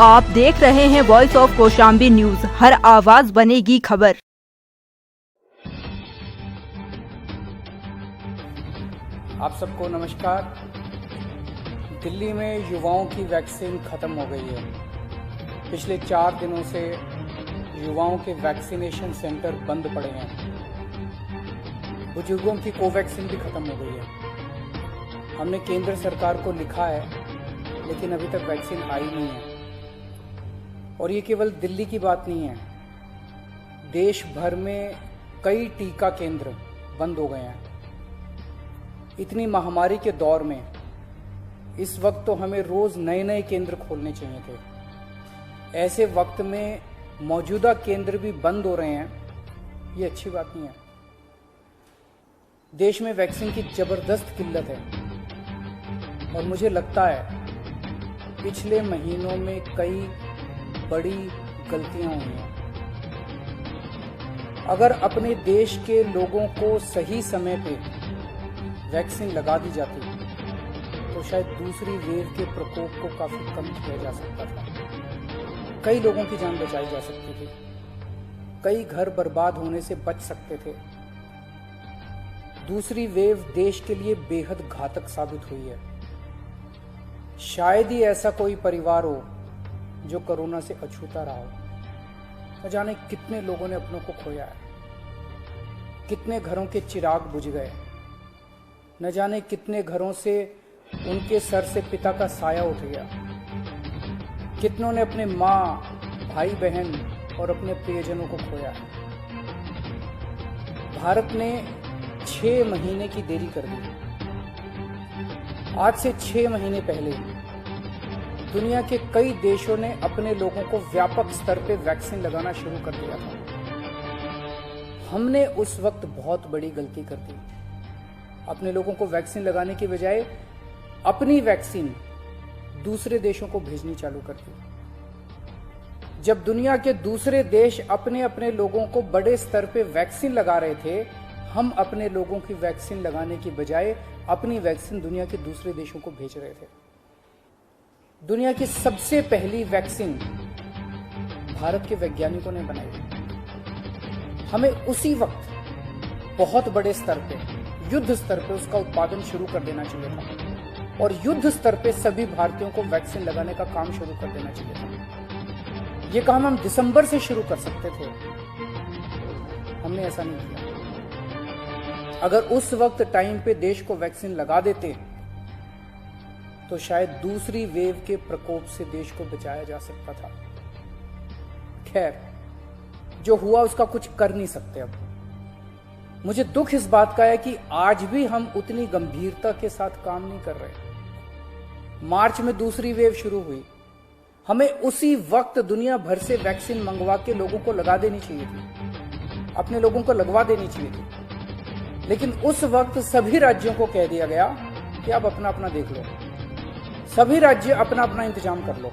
आप देख रहे हैं वॉइस ऑफ कौशाम्बी न्यूज। हर आवाज बनेगी खबर। आप सबको नमस्कार। दिल्ली में युवाओं की वैक्सीन खत्म हो गई है। पिछले 4 दिनों से युवाओं के वैक्सीनेशन सेंटर बंद पड़े हैं। बुजुर्गों की कोवैक्सीन भी खत्म हो गई है। हमने केंद्र सरकार को लिखा है, लेकिन अभी तक वैक्सीन आई नहीं है। और ये केवल दिल्ली की बात नहीं है, देश भर में कई टीका केंद्र बंद हो गए हैं। इतनी महामारी के दौर में इस वक्त तो हमें रोज नए नए केंद्र खोलने चाहिए थे। ऐसे वक्त में मौजूदा केंद्र भी बंद हो रहे हैं, ये अच्छी बात नहीं है। देश में वैक्सीन की जबरदस्त किल्लत है और मुझे लगता है पिछले महीनों में कई बड़ी गलतियां हुई हैं। अगर अपने देश के लोगों को सही समय पे वैक्सीन लगा दी जाती तो शायद दूसरी वेव के प्रकोप को काफी कम किया जा सकता था। कई लोगों की जान बचाई जा सकती थी, कई घर बर्बाद होने से बच सकते थे। दूसरी वेव देश के लिए बेहद घातक साबित हुई है। शायद ही ऐसा कोई परिवार हो जो कोरोना से अछूता रहा हो। न जाने कितने लोगों ने अपनों को खोया है, कितने घरों के चिराग बुझ गए, न जाने कितने घरों से उनके सर से पिता का साया उठ गया, कितनों ने अपने माँ, भाई बहन और अपने प्रियजनों को खोया है। भारत ने 6 महीने की देरी कर दी। आज से 6 महीने पहले दुनिया के कई देशों ने अपने लोगों को व्यापक स्तर पे वैक्सीन लगाना शुरू कर दिया था। हमने उस वक्त बहुत बड़ी गलती कर दी। अपने लोगों को वैक्सीन लगाने की बजाय अपनी वैक्सीन दूसरे देशों को भेजनी चालू कर दी। जब दुनिया के दूसरे देश अपने अपने लोगों को बड़े स्तर पे वैक्सीन लगा रहे थे, हम अपने लोगों की वैक्सीन लगाने की बजाय अपनी वैक्सीन दुनिया के दूसरे देशों को भेज रहे थे। दुनिया की सबसे पहली वैक्सीन भारत के वैज्ञानिकों ने बनाई। हमें उसी वक्त बहुत बड़े स्तर पे, युद्ध स्तर पे उसका उत्पादन शुरू कर देना चाहिए था और युद्ध स्तर पे सभी भारतीयों को वैक्सीन लगाने का काम शुरू कर देना चाहिए था। ये काम हम दिसंबर से शुरू कर सकते थे, हमने ऐसा नहीं किया। अगर उस वक्त टाइम पे देश को वैक्सीन लगा देते तो शायद दूसरी वेव के प्रकोप से देश को बचाया जा सकता था। खैर, जो हुआ उसका कुछ कर नहीं सकते। अब मुझे दुख इस बात का है कि आज भी हम उतनी गंभीरता के साथ काम नहीं कर रहे। मार्च में दूसरी वेव शुरू हुई, हमें उसी वक्त दुनिया भर से वैक्सीन मंगवा के लोगों को लगा देनी चाहिए थी, अपने लोगों को लगवा देनी चाहिए थी। लेकिन उस वक्त सभी राज्यों को कह दिया गया कि आप अपना अपना देख लो, सभी राज्य अपना अपना इंतजाम कर लो।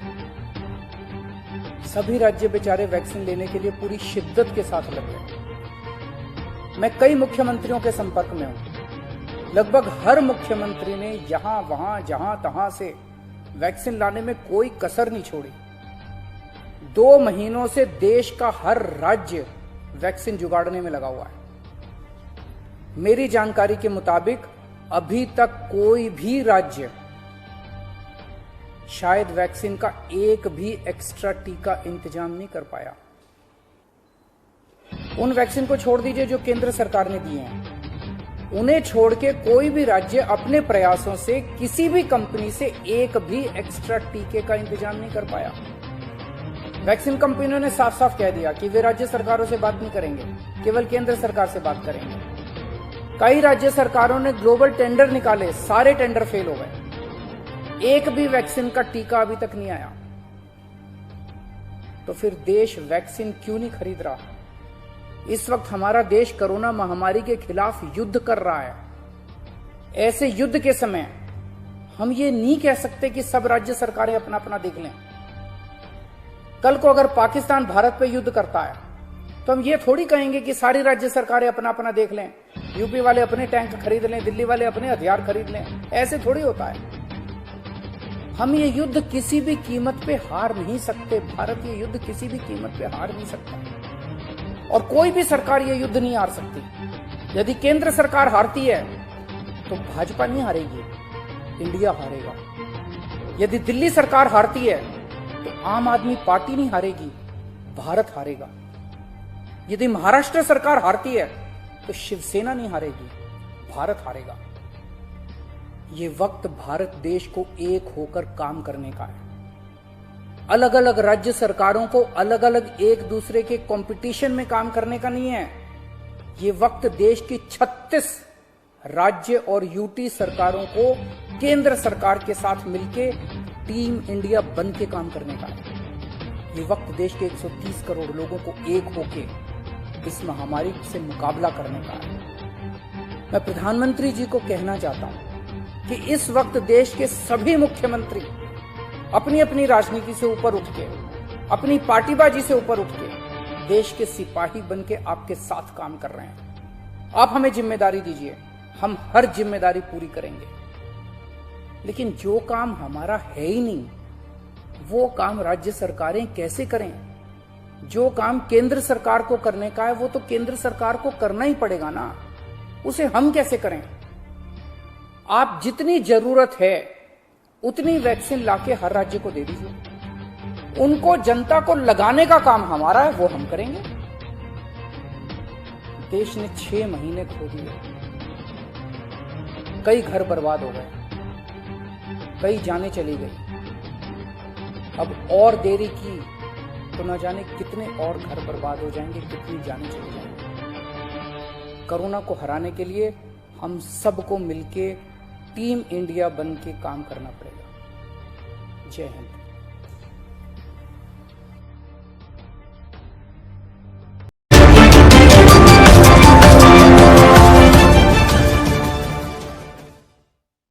सभी राज्य बेचारे वैक्सीन लेने के लिए पूरी शिद्दत के साथ लग गए। मैं कई मुख्यमंत्रियों के संपर्क में हूं। लगभग हर मुख्यमंत्री ने यहां वहां जहां तहां से वैक्सीन लाने में कोई कसर नहीं छोड़ी। 2 महीनों से देश का हर राज्य वैक्सीन जुगाड़ने में लगा हुआ है। मेरी जानकारी के मुताबिक अभी तक कोई भी राज्य शायद वैक्सीन का एक भी एक्स्ट्रा टीका इंतजाम नहीं कर पाया। उन वैक्सीन को छोड़ दीजिए जो केंद्र सरकार ने दिए हैं, उन्हें छोड़ के कोई भी राज्य अपने प्रयासों से किसी भी कंपनी से एक भी एक्स्ट्रा टीके का इंतजाम नहीं कर पाया। वैक्सीन कंपनियों ने साफ साफ कह दिया कि वे राज्य सरकारों से बात नहीं करेंगे, केवल केंद्र सरकार से बात करेंगे। कई राज्य सरकारों ने ग्लोबल टेंडर निकाले, सारे टेंडर फेल हो गए। एक भी वैक्सीन का टीका अभी तक नहीं आया। तो फिर देश वैक्सीन क्यों नहीं खरीद रहा? इस वक्त हमारा देश कोरोना महामारी के खिलाफ युद्ध कर रहा है। ऐसे युद्ध के समय हम ये नहीं कह सकते कि सब राज्य सरकारें अपना अपना देख लें। कल को अगर पाकिस्तान भारत पे युद्ध करता है तो हम ये थोड़ी कहेंगे कि सारी राज्य सरकारें अपना अपना देख लें, यूपी वाले अपने टैंक खरीद लें, दिल्ली वाले अपने हथियार खरीद लें। ऐसे थोड़ी होता है। हम ये युद्ध किसी भी कीमत पे हार नहीं सकते। भारत ये युद्ध किसी भी कीमत पे हार नहीं सकता और कोई भी सरकार ये युद्ध नहीं हार सकती। यदि केंद्र सरकार हारती है तो भाजपा नहीं हारेगी, इंडिया हारेगा। यदि दिल्ली सरकार हारती है तो आम आदमी पार्टी नहीं हारेगी, भारत हारेगा। यदि महाराष्ट्र सरकार हारती है तो शिवसेना नहीं हारेगी, भारत हारेगा। ये वक्त भारत देश को एक होकर काम करने का है। अलग अलग राज्य सरकारों को अलग अलग एक दूसरे के कंपटीशन में काम करने का नहीं है। ये वक्त देश की 36 राज्य और यूटी सरकारों को केंद्र सरकार के साथ मिलके टीम इंडिया बन के काम करने का है। ये वक्त देश के 130 करोड़ लोगों को एक होके इस महामारी से मुकाबला करने का है। मैं प्रधानमंत्री जी को कहना चाहता हूं कि इस वक्त देश के सभी मुख्यमंत्री अपनी अपनी राजनीति से ऊपर उठ के, अपनी पार्टीबाजी से ऊपर उठ के देश के सिपाही बन के आपके साथ काम कर रहे हैं। आप हमें जिम्मेदारी दीजिए, हम हर जिम्मेदारी पूरी करेंगे। लेकिन जो काम हमारा है ही नहीं, वो काम राज्य सरकारें कैसे करें? जो काम केंद्र सरकार को करने का है वो तो केंद्र सरकार को करना ही पड़ेगा ना, उसे हम कैसे करें? आप जितनी जरूरत है उतनी वैक्सीन लाके हर राज्य को दे दीजिए। उनको जनता को लगाने का काम हमारा है, वो हम करेंगे। देश ने 6 महीने खो दिए, कई घर बर्बाद हो गए, कई जानें चली गई। अब और देरी की तो न जाने कितने और घर बर्बाद हो जाएंगे, कितनी जानें चली जाएंगी। कोरोना को हराने के लिए हम सबको मिलके टीम इंडिया बन के काम करना पड़ेगा। जय हिंद।